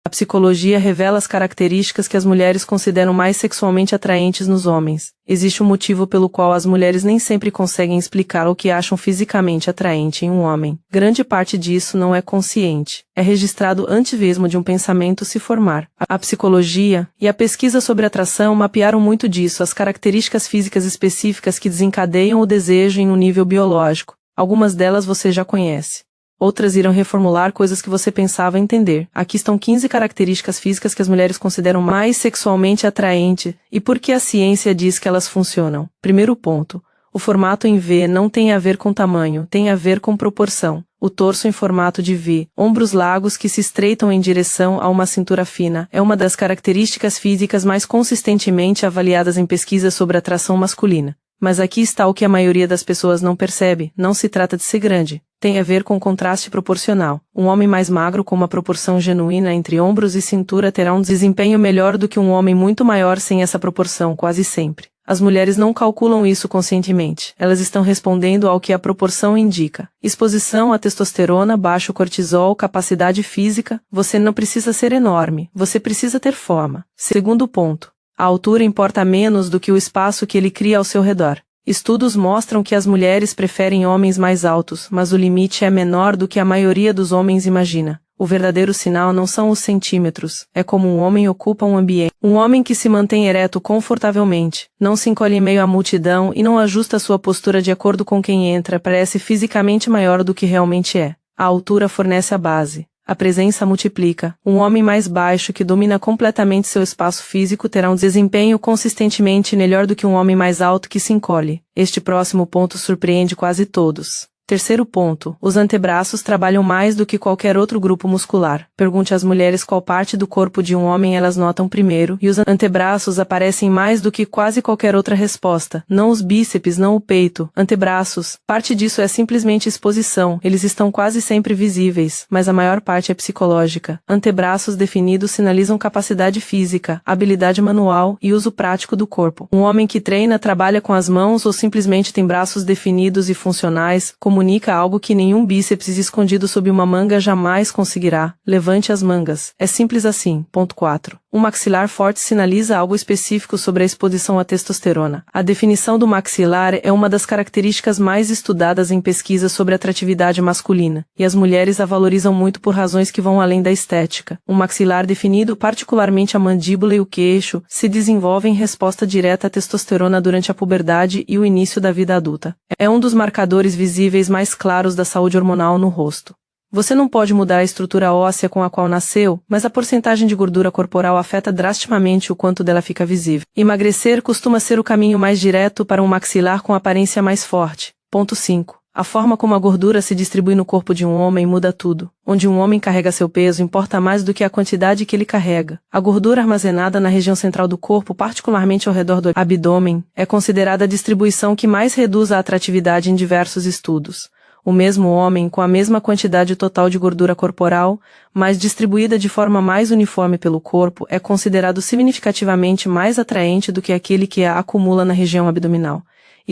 A psicologia revela as características que as mulheres consideram mais sexualmente atraentes nos homens. Existe um motivo pelo qual as mulheres nem sempre conseguem explicar o que acham fisicamente atraente em um homem. Grande parte disso não é consciente. É registrado antes mesmo de um pensamento se formar. A psicologia e a pesquisa sobre atração mapearam muito disso, as características físicas específicas que desencadeiam o desejo em um nível biológico. Algumas delas você já conhece. Outras irão reformular coisas que você pensava entender. Aqui estão 15 características físicas que as mulheres consideram mais sexualmente atraentes e por que a ciência diz que elas funcionam. Primeiro ponto. O formato em V não tem a ver com tamanho, tem a ver com proporção. O torso em formato de V, ombros largos que se estreitam em direção a uma cintura fina, é uma das características físicas mais consistentemente avaliadas em pesquisas sobre atração masculina. Mas aqui está o que a maioria das pessoas não percebe, não se trata de ser grande. Tem a ver com contraste proporcional. Um homem mais magro com uma proporção genuína entre ombros e cintura terá um desempenho melhor do que um homem muito maior sem essa proporção, quase sempre. As mulheres não calculam isso conscientemente. Elas estão respondendo ao que a proporção indica. Exposição à testosterona, baixo cortisol, capacidade física. Você não precisa ser enorme. Você precisa ter forma. Segundo ponto. A altura importa menos do que o espaço que ele cria ao seu redor. Estudos mostram que as mulheres preferem homens mais altos, mas o limite é menor do que a maioria dos homens imagina. O verdadeiro sinal não são os centímetros, é como um homem ocupa um ambiente. Um homem que se mantém ereto confortavelmente, não se encolhe em meio à multidão e não ajusta sua postura de acordo com quem entra, parece fisicamente maior do que realmente é. A altura fornece a base. A presença multiplica. Um homem mais baixo que domina completamente seu espaço físico terá um desempenho consistentemente melhor do que um homem mais alto que se encolhe. Este próximo ponto surpreende quase todos. Terceiro ponto. Os antebraços trabalham mais do que qualquer outro grupo muscular. Pergunte às mulheres qual parte do corpo de um homem elas notam primeiro, e os antebraços aparecem mais do que quase qualquer outra resposta. Não os bíceps, não o peito. Antebraços. Parte disso é simplesmente exposição. Eles estão quase sempre visíveis, mas a maior parte é psicológica. Antebraços definidos sinalizam capacidade física, habilidade manual e uso prático do corpo. Um homem que treina, trabalha com as mãos ou simplesmente tem braços definidos e funcionais, comunica algo que nenhum bíceps escondido sob uma manga jamais conseguirá. Levante as mangas. É simples assim. Ponto 4. Um maxilar forte sinaliza algo específico sobre a exposição à testosterona. A definição do maxilar é uma das características mais estudadas em pesquisas sobre atratividade masculina, e as mulheres a valorizam muito por razões que vão além da estética. Um maxilar definido, particularmente a mandíbula e o queixo, se desenvolve em resposta direta à testosterona durante a puberdade e o início da vida adulta. É um dos marcadores visíveis mais claros da saúde hormonal no rosto. Você não pode mudar a estrutura óssea com a qual nasceu, mas a porcentagem de gordura corporal afeta drasticamente o quanto dela fica visível. Emagrecer costuma ser o caminho mais direto para um maxilar com aparência mais forte. Ponto 5. A forma como a gordura se distribui no corpo de um homem muda tudo. Onde um homem carrega seu peso importa mais do que a quantidade que ele carrega. A gordura armazenada na região central do corpo, particularmente ao redor do abdômen, é considerada a distribuição que mais reduz a atratividade em diversos estudos. O mesmo homem com a mesma quantidade total de gordura corporal, mas distribuída de forma mais uniforme pelo corpo, é considerado significativamente mais atraente do que aquele que a acumula na região abdominal.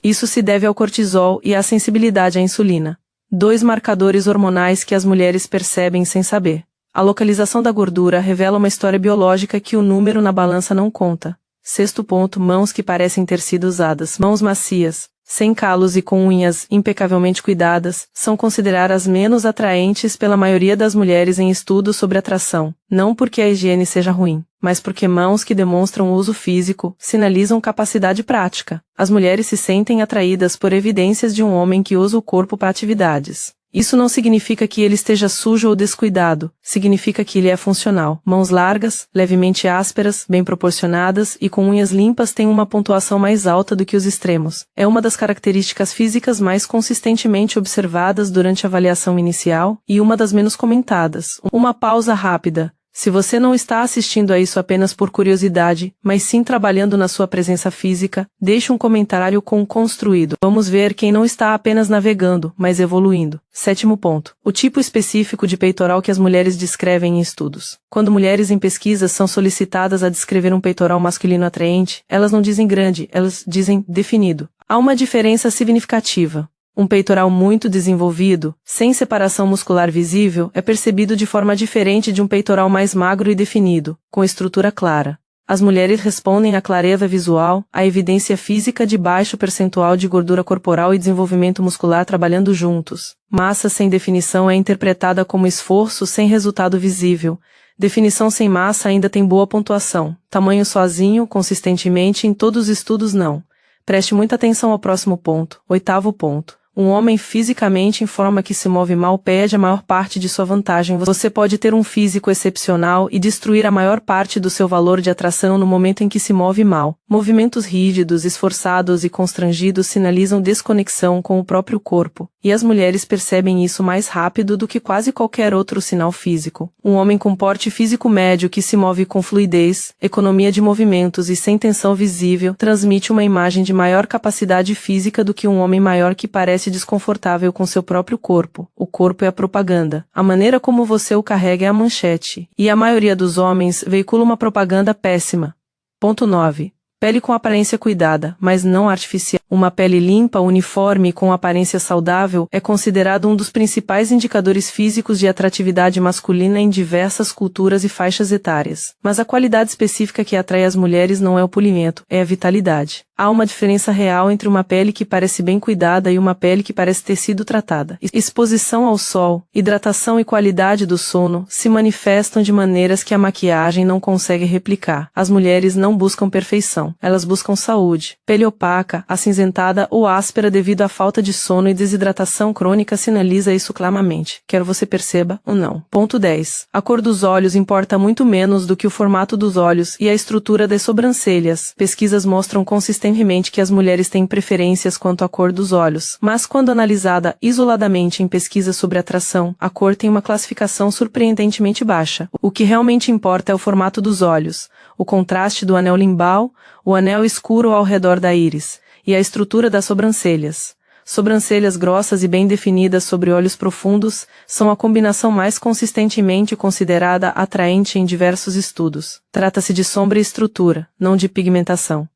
Isso se deve ao cortisol e à sensibilidade à insulina. 2 marcadores hormonais que as mulheres percebem sem saber. A localização da gordura revela uma história biológica que o número na balança não conta. Sexto ponto, mãos que parecem ter sido usadas. Mãos macias, sem calos e com unhas impecavelmente cuidadas, são consideradas menos atraentes pela maioria das mulheres em estudos sobre atração, não porque a higiene seja ruim, mas porque mãos que demonstram uso físico sinalizam capacidade prática. As mulheres se sentem atraídas por evidências de um homem que usa o corpo para atividades. Isso não significa que ele esteja sujo ou descuidado, significa que ele é funcional. Mãos largas, levemente ásperas, bem proporcionadas e com unhas limpas têm uma pontuação mais alta do que os extremos. É uma das características físicas mais consistentemente observadas durante a avaliação inicial e uma das menos comentadas. Uma pausa rápida. Se você não está assistindo a isso apenas por curiosidade, mas sim trabalhando na sua presença física, deixe um comentário com construído. Vamos ver quem não está apenas navegando, mas evoluindo. Sétimo ponto. O tipo específico de peitoral que as mulheres descrevem em estudos. Quando mulheres em pesquisas são solicitadas a descrever um peitoral masculino atraente, elas não dizem grande, elas dizem definido. Há uma diferença significativa. Um peitoral muito desenvolvido, sem separação muscular visível, é percebido de forma diferente de um peitoral mais magro e definido, com estrutura clara. As mulheres respondem à clareza visual, à evidência física de baixo percentual de gordura corporal e desenvolvimento muscular trabalhando juntos. Massa sem definição é interpretada como esforço sem resultado visível. Definição sem massa ainda tem boa pontuação. Tamanho sozinho, consistentemente, em todos os estudos não. Preste muita atenção ao próximo ponto. 8º ponto. Um homem fisicamente em forma que se move mal perde a maior parte de sua vantagem. Você pode ter um físico excepcional e destruir a maior parte do seu valor de atração no momento em que se move mal. Movimentos rígidos, esforçados e constrangidos sinalizam desconexão com o próprio corpo, e as mulheres percebem isso mais rápido do que quase qualquer outro sinal físico. Um homem com porte físico médio que se move com fluidez, economia de movimentos e sem tensão visível transmite uma imagem de maior capacidade física do que um homem maior que parece desconfortável com seu próprio corpo. O corpo é a propaganda. A maneira como você o carrega é a manchete. E a maioria dos homens veicula uma propaganda péssima. Ponto 9. Pele com aparência cuidada, mas não artificial. Uma pele limpa, uniforme e com aparência saudável é considerado um dos principais indicadores físicos de atratividade masculina em diversas culturas e faixas etárias. Mas a qualidade específica que atrai as mulheres não é o polimento, é a vitalidade. Há uma diferença real entre uma pele que parece bem cuidada e uma pele que parece ter sido tratada. Exposição ao sol, hidratação e qualidade do sono se manifestam de maneiras que a maquiagem não consegue replicar. As mulheres não buscam perfeição, elas buscam saúde. Pele opaca, acinzentada ou áspera devido à falta de sono e desidratação crônica sinaliza isso claramente, quer você perceba ou não. Ponto 10. A cor dos olhos importa muito menos do que o formato dos olhos e a estrutura das sobrancelhas. Pesquisas mostram consistentemente que as mulheres têm preferências quanto à cor dos olhos, mas quando analisada isoladamente em pesquisas sobre atração, a cor tem uma classificação surpreendentemente baixa. O que realmente importa é o formato dos olhos, o contraste do anel limbal, o anel escuro ao redor da íris, e a estrutura das sobrancelhas. Sobrancelhas grossas e bem definidas sobre olhos profundos são a combinação mais consistentemente considerada atraente em diversos estudos. Trata-se de sombra e estrutura, não de pigmentação.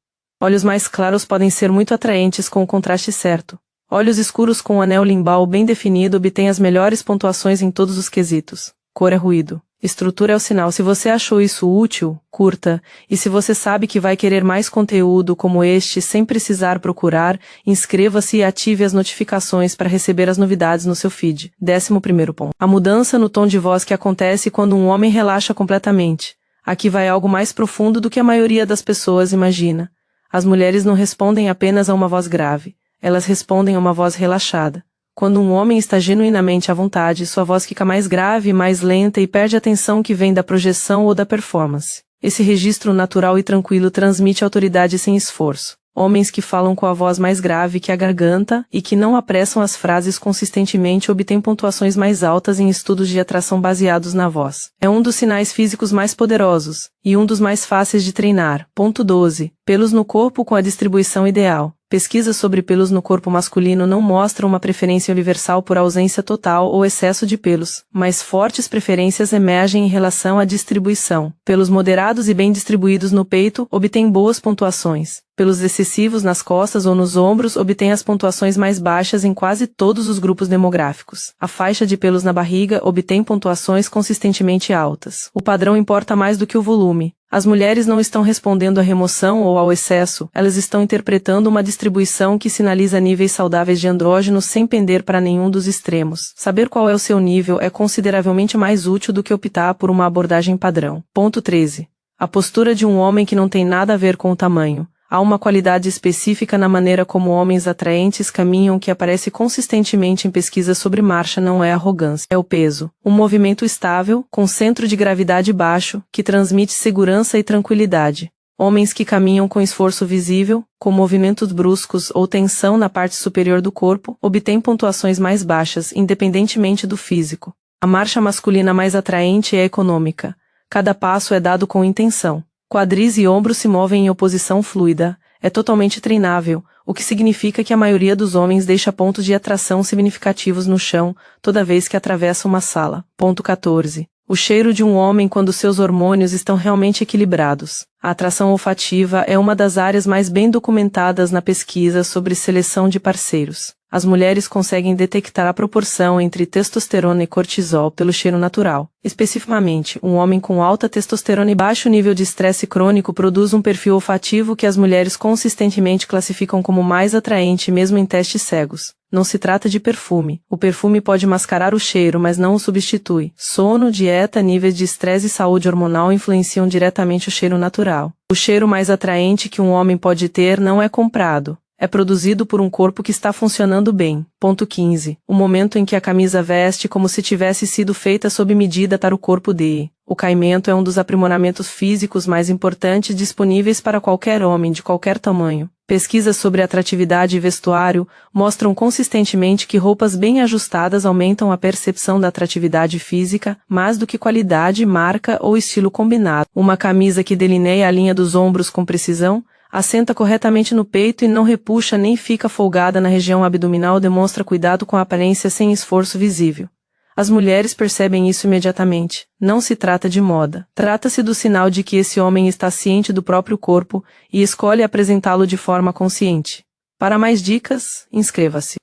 Olhos mais claros podem ser muito atraentes com o contraste certo. Olhos escuros com o anel limbal bem definido obtêm as melhores pontuações em todos os quesitos. Cor é ruído. Estrutura é o sinal. Se você achou isso útil, curta, e se você sabe que vai querer mais conteúdo como este sem precisar procurar, inscreva-se e ative as notificações para receber as novidades no seu feed. 11º ponto. A mudança no tom de voz que acontece quando um homem relaxa completamente. Aqui vai algo mais profundo do que a maioria das pessoas imagina. As mulheres não respondem apenas a uma voz grave, elas respondem a uma voz relaxada. Quando um homem está genuinamente à vontade, sua voz fica mais grave, mais lenta e perde a tensão que vem da projeção ou da performance. Esse registro natural e tranquilo transmite autoridade sem esforço. Homens que falam com a voz mais grave que a garganta e que não apressam as frases consistentemente obtêm pontuações mais altas em estudos de atração baseados na voz. É um dos sinais físicos mais poderosos, e um dos mais fáceis de treinar. Ponto 12. Pelos no corpo com a distribuição ideal. Pesquisas sobre pelos no corpo masculino não mostram uma preferência universal por ausência total ou excesso de pelos, mas fortes preferências emergem em relação à distribuição. Pelos moderados e bem distribuídos no peito obtêm boas pontuações. Pelos excessivos nas costas ou nos ombros obtêm as pontuações mais baixas em quase todos os grupos demográficos. A faixa de pelos na barriga obtém pontuações consistentemente altas. O padrão importa mais do que o volume. As mulheres não estão respondendo à remoção ou ao excesso, elas estão interpretando uma distribuição que sinaliza níveis saudáveis de andrógenos sem pender para nenhum dos extremos. Saber qual é o seu nível é consideravelmente mais útil do que optar por uma abordagem padrão. Ponto 13. A postura de um homem que não tem nada a ver com o tamanho. Há uma qualidade específica na maneira como homens atraentes caminham que aparece consistentemente em pesquisas sobre marcha, não é arrogância, é o peso. Um movimento estável, com centro de gravidade baixo, que transmite segurança e tranquilidade. Homens que caminham com esforço visível, com movimentos bruscos ou tensão na parte superior do corpo, obtêm pontuações mais baixas, independentemente do físico. A marcha masculina mais atraente é econômica. Cada passo é dado com intenção. Quadris e ombros se movem em oposição fluida, é totalmente treinável, o que significa que a maioria dos homens deixa pontos de atração significativos no chão toda vez que atravessa uma sala. Ponto 14. O cheiro de um homem quando seus hormônios estão realmente equilibrados. A atração olfativa é uma das áreas mais bem documentadas na pesquisa sobre seleção de parceiros. As mulheres conseguem detectar a proporção entre testosterona e cortisol pelo cheiro natural. Especificamente, um homem com alta testosterona e baixo nível de estresse crônico produz um perfil olfativo que as mulheres consistentemente classificam como mais atraente mesmo em testes cegos. Não se trata de perfume. O perfume pode mascarar o cheiro, mas não o substitui. Sono, dieta, níveis de estresse e saúde hormonal influenciam diretamente o cheiro natural. O cheiro mais atraente que um homem pode ter não é comprado. É produzido por um corpo que está funcionando bem. Ponto 15. O momento em que a camisa veste como se tivesse sido feita sob medida para o corpo de. O caimento é um dos aprimoramentos físicos mais importantes disponíveis para qualquer homem de qualquer tamanho. Pesquisas sobre atratividade e vestuário mostram consistentemente que roupas bem ajustadas aumentam a percepção da atratividade física, mais do que qualidade, marca ou estilo combinado. Uma camisa que delineia a linha dos ombros com precisão, assenta corretamente no peito e não repuxa nem fica folgada na região abdominal demonstra cuidado com a aparência sem esforço visível. As mulheres percebem isso imediatamente. Não se trata de moda. Trata-se do sinal de que esse homem está ciente do próprio corpo e escolhe apresentá-lo de forma consciente. Para mais dicas, inscreva-se.